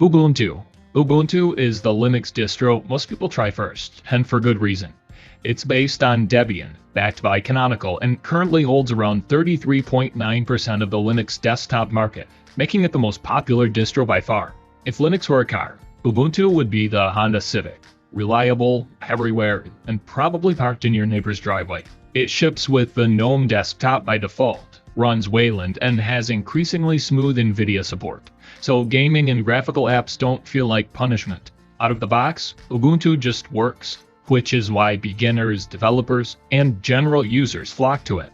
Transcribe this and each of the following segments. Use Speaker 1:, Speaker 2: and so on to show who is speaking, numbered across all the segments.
Speaker 1: Ubuntu. Ubuntu is the Linux distro most people try first, and for good reason. It's based on Debian, backed by Canonical, and currently holds around 33.9% of the Linux desktop market, making it the most popular distro by far. If Linux were a car, Ubuntu would be the Honda Civic. Reliable, everywhere, and probably parked in your neighbor's driveway. It ships with the GNOME desktop by default, runs Wayland, and has increasingly smooth NVIDIA support, so gaming and graphical apps don't feel like punishment. Out of the box, Ubuntu just works, which is why beginners, developers, and general users flock to it.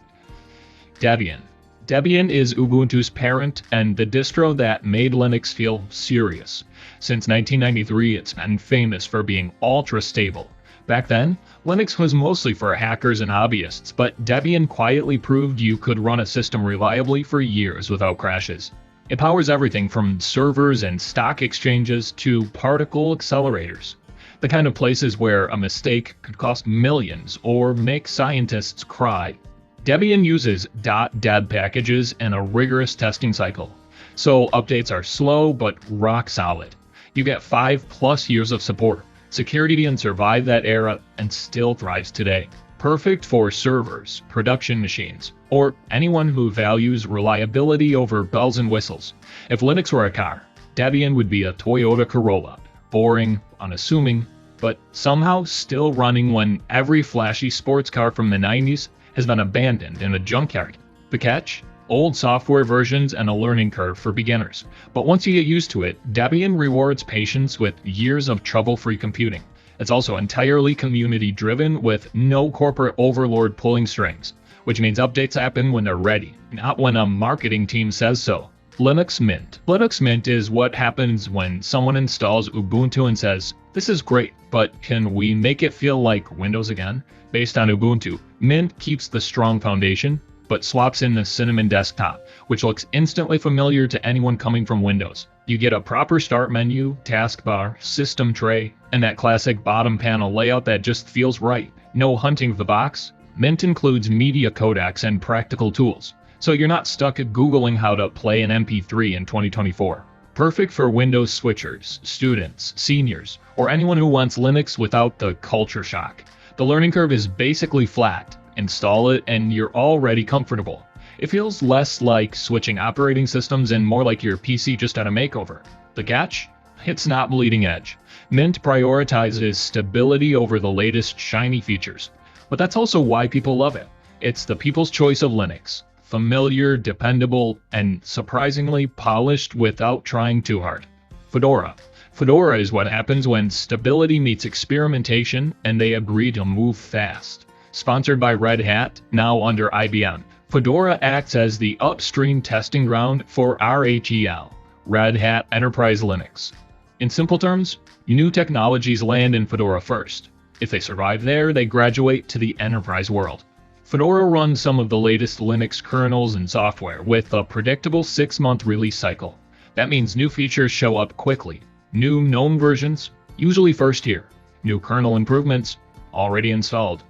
Speaker 1: Debian. Debian is Ubuntu's parent and the distro that made Linux feel serious. Since 1993, it's been famous for being ultra-stable. Back then, Linux was mostly for hackers and hobbyists, but Debian quietly proved you could run a system reliably for years without crashes. It powers everything from servers and stock exchanges to particle accelerators, the kind of places where a mistake could cost millions or make scientists cry. Debian uses .deb packages and a rigorous testing cycle, so updates are slow but rock solid. You get 5+ years of support. Security survived that era and still thrives today. Perfect for servers, production machines, or anyone who values reliability over bells and whistles. If Linux were a car, Debian would be a Toyota Corolla. Boring, unassuming, but somehow still running when every flashy sports car from the 90s has been abandoned in a junkyard. The catch? Old software versions and a learning curve for beginners. But once you get used to it, Debian rewards patience with years of trouble-free computing. It's also entirely community-driven with no corporate overlord pulling strings, which means updates happen when they're ready, not when a marketing team says so. Linux Mint. Linux Mint is what happens when someone installs Ubuntu and says, "This is great, but can we make it feel like Windows again?" Based on Ubuntu, Mint keeps the strong foundation, but swaps in the Cinnamon desktop, which looks instantly familiar to anyone coming from Windows. You get a proper start menu, taskbar, system tray, and that classic bottom panel layout that just feels right. No hunting the box. Mint includes media codecs and practical tools, so you're not stuck Googling how to play an MP3 in 2024. Perfect for Windows switchers, students, seniors, or anyone who wants Linux without the culture shock. The learning curve is basically flat. Install it and you're already comfortable. It feels less like switching operating systems and more like your PC just had a makeover. The catch? It's not bleeding edge. Mint prioritizes stability over the latest shiny features. But that's also why people love it. It's the people's choice of Linux. Familiar, dependable, and surprisingly polished without trying too hard. Fedora. Fedora is what happens when stability meets experimentation and they agree to move fast. Sponsored by Red Hat, now under IBM, Fedora acts as the upstream testing ground for RHEL, Red Hat Enterprise Linux. In simple terms, new technologies land in Fedora first. If they survive there, they graduate to the enterprise world. Fedora runs some of the latest Linux kernels and software with a predictable 6-month release cycle. That means new features show up quickly. New GNOME versions, usually first year. New kernel improvements, already installed.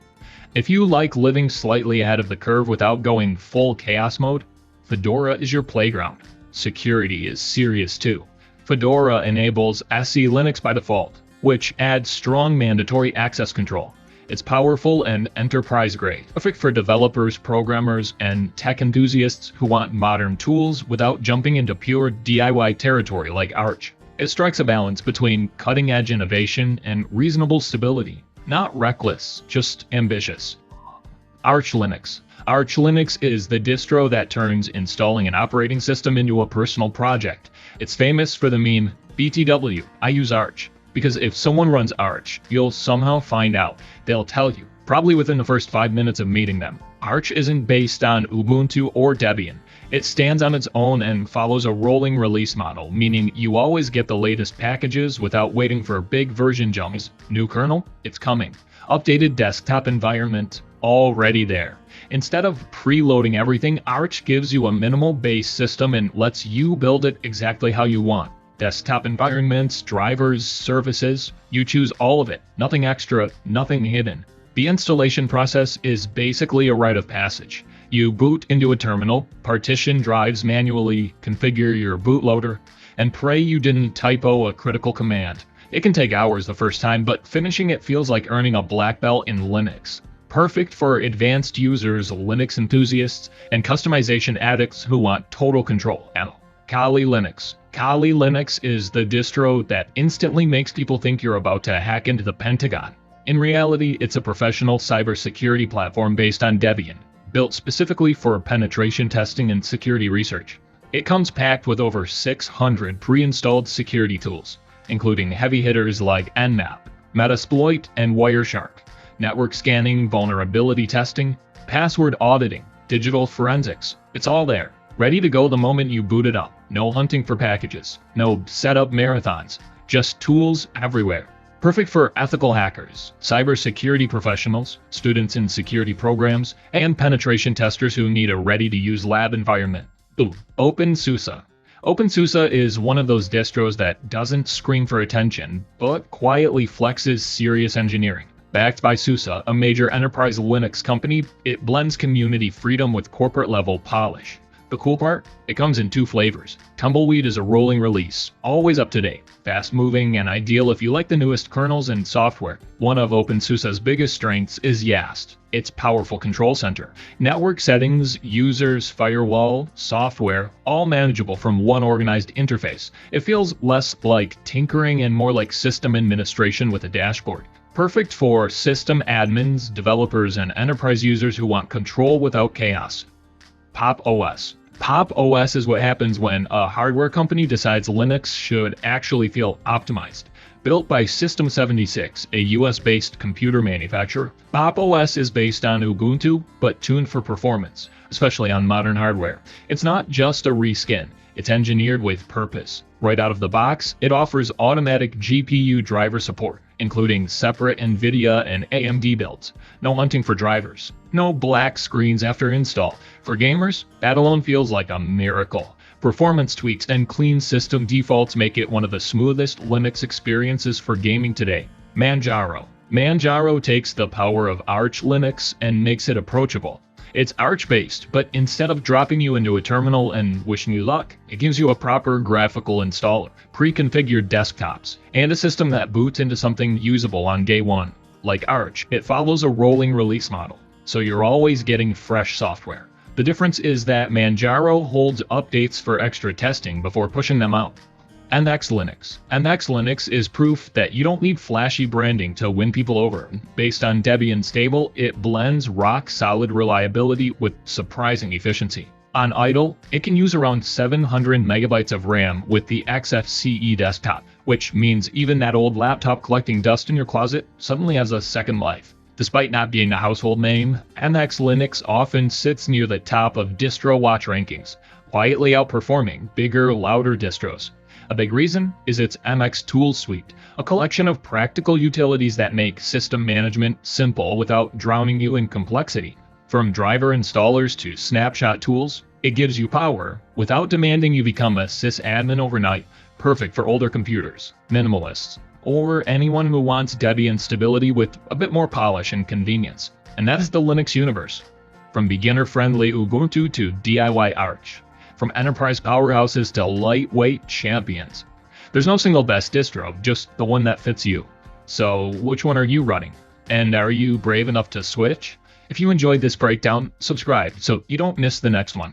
Speaker 1: If you like living slightly ahead of the curve without going full chaos mode, Fedora is your playground. Security is serious too. Fedora enables SE Linux by default, which adds strong mandatory access control. It's powerful and enterprise-grade, perfect for developers, programmers, and tech enthusiasts who want modern tools without jumping into pure DIY territory like Arch. It strikes a balance between cutting-edge innovation and reasonable stability. Not reckless, just ambitious. Arch Linux. Arch Linux is the distro that turns installing an operating system into a personal project. It's famous for the meme, BTW, I use Arch. Because if someone runs Arch, you'll somehow find out. They'll tell you, probably within the first 5 minutes of meeting them. Arch isn't based on Ubuntu or Debian. It stands on its own and follows a rolling release model, meaning you always get the latest packages without waiting for big version jumps. New kernel? It's coming. Updated desktop environment? Already there. Instead of preloading everything, Arch gives you a minimal base system and lets you build it exactly how you want. Desktop environments, drivers, services, you choose all of it. Nothing extra, nothing hidden. The installation process is basically a rite of passage. You boot into a terminal, partition drives manually, configure your bootloader, and pray you didn't typo a critical command. It can take hours the first time, but finishing it feels like earning a black belt in Linux. Perfect for advanced users, Linux enthusiasts, and customization addicts who want total control. Kali Linux. Kali Linux is the distro that instantly makes people think you're about to hack into the Pentagon. In reality, it's a professional cybersecurity platform based on Debian, built specifically for penetration testing and security research. It comes packed with over 600 pre-installed security tools, including heavy hitters like Nmap, Metasploit, and Wireshark, network scanning, vulnerability testing, password auditing, digital forensics. It's all there, ready to go the moment you boot it up. No hunting for packages, no setup marathons, just tools everywhere. Perfect for ethical hackers, cybersecurity professionals, students in security programs, and penetration testers who need a ready-to-use lab environment. Boom. OpenSUSE. OpenSUSE is one of those distros that doesn't scream for attention, but quietly flexes serious engineering. Backed by SUSE, a major enterprise Linux company, it blends community freedom with corporate-level polish. The cool part? It comes in two flavors. Tumbleweed is a rolling release, always up to date, fast-moving, and ideal if you like the newest kernels and software. One of OpenSUSE's biggest strengths is YAST, its powerful control center. Network settings, users, firewall, software, all manageable from one organized interface. It feels less like tinkering and more like system administration with a dashboard. Perfect for system admins, developers, and enterprise users who want control without chaos. Pop! OS. Pop! OS is what happens when a hardware company decides Linux should actually feel optimized. Built by System76, a US-based computer manufacturer, Pop! OS is based on Ubuntu, but tuned for performance, especially on modern hardware. It's not just a reskin, it's engineered with purpose. Right out of the box, it offers automatic GPU driver support, including separate NVIDIA and AMD builds. No hunting for drivers. No black screens after install. For gamers, that alone feels like a miracle. Performance tweaks and clean system defaults make it one of the smoothest Linux experiences for gaming today. Manjaro. Manjaro takes the power of Arch Linux and makes it approachable. It's Arch-based, but instead of dropping you into a terminal and wishing you luck, it gives you a proper graphical installer, pre-configured desktops, and a system that boots into something usable on day one. Like Arch, it follows a rolling release model, so you're always getting fresh software. The difference is that Manjaro holds updates for extra testing before pushing them out. NX Linux. NX Linux is proof that you don't need flashy branding to win people over. Based on Debian stable, it blends rock-solid reliability with surprising efficiency. On idle, it can use around 700 megabytes of RAM with the XFCE desktop, which means even that old laptop collecting dust in your closet suddenly has a second life. Despite not being a household name, NX Linux often sits near the top of distro watch rankings, quietly outperforming bigger, louder distros. A big reason is its MX Tools Suite, a collection of practical utilities that make system management simple without drowning you in complexity. From driver installers to snapshot tools, it gives you power without demanding you become a sysadmin overnight, perfect for older computers, minimalists, or anyone who wants Debian stability with a bit more polish and convenience. And that is the Linux universe. From beginner-friendly Ubuntu to DIY Arch. From enterprise powerhouses to lightweight champions. There's no single best distro, just the one that fits you. So which one are you running? And are you brave enough to switch? If you enjoyed this breakdown, subscribe so you don't miss the next one.